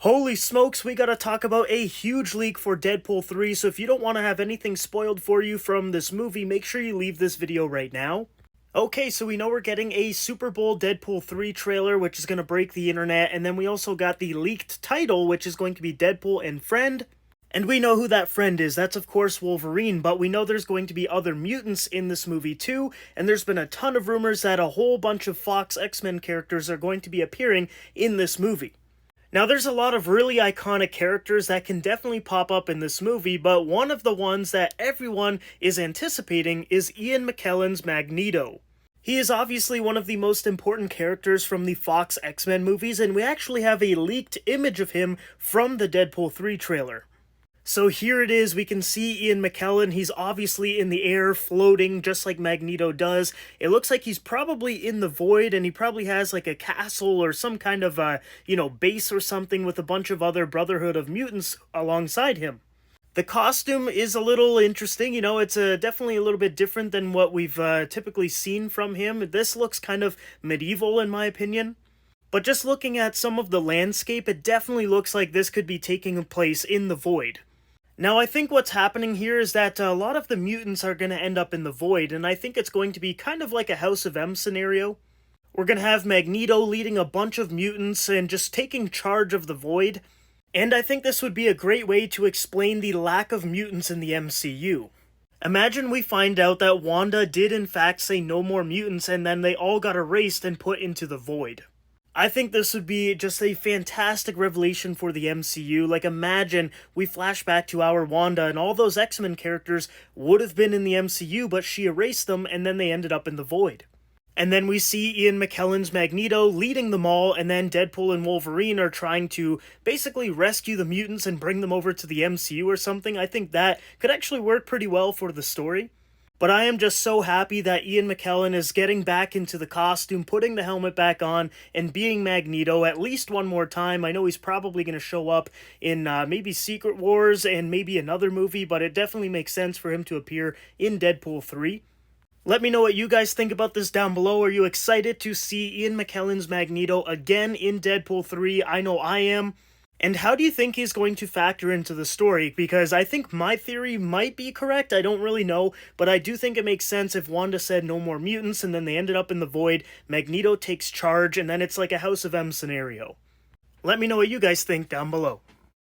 Holy smokes, we gotta talk about a huge leak for Deadpool 3, so if you don't want to have anything spoiled for you from this movie, make sure you leave this video right now. Okay, so we know we're getting a Super Bowl Deadpool 3 trailer, which is going to break the internet, and then we also got the leaked title, which is going to be Deadpool and Friend. And we know who that friend is, that's of course Wolverine, but we know there's going to be other mutants in this movie too, and there's been a ton of rumors that a whole bunch of Fox X-Men characters are going to be appearing in this movie. Now, there's a lot of really iconic characters that can definitely pop up in this movie, but one of the ones that everyone is anticipating is Ian McKellen's Magneto. He is obviously one of the most important characters from the Fox X-Men movies, and we actually have a leaked image of him from the Deadpool 3 trailer. So here it is, we can see Ian McKellen. He's obviously in the air, floating, just like Magneto does. It looks like he's probably in the void, and he probably has like a castle or some kind of, base or something with a bunch of other Brotherhood of Mutants alongside him. The costume is a little interesting, it's definitely a little bit different than what we've typically seen from him. This looks kind of medieval in my opinion. But just looking at some of the landscape, it definitely looks like this could be taking place in the void. Now, I think what's happening here is that a lot of the mutants are going to end up in the void, and I think it's going to be kind of like a House of M scenario. We're going to have Magneto leading a bunch of mutants and just taking charge of the void, and I think this would be a great way to explain the lack of mutants in the MCU. Imagine we find out that Wanda did in fact say no more mutants, and then they all got erased and put into the void. I think this would be just a fantastic revelation for the MCU. Like, imagine we flash back to our Wanda and all those X-Men characters would have been in the MCU, but she erased them and then they ended up in the void. And then we see Ian McKellen's Magneto leading them all, and then Deadpool and Wolverine are trying to basically rescue the mutants and bring them over to the MCU or something. I think that could actually work pretty well for the story. But I am just so happy that Ian McKellen is getting back into the costume, putting the helmet back on, and being Magneto at least one more time. I know he's probably going to show up in maybe Secret Wars and maybe another movie, but it definitely makes sense for him to appear in Deadpool 3. Let me know what you guys think about this down below. Are you excited to see Ian McKellen's Magneto again in Deadpool 3? I know I am. And how do you think he's going to factor into the story? Because I think my theory might be correct, I don't really know, but I do think it makes sense if Wanda said no more mutants and then they ended up in the void, Magneto takes charge, and then it's like a House of M scenario. Let me know what you guys think down below.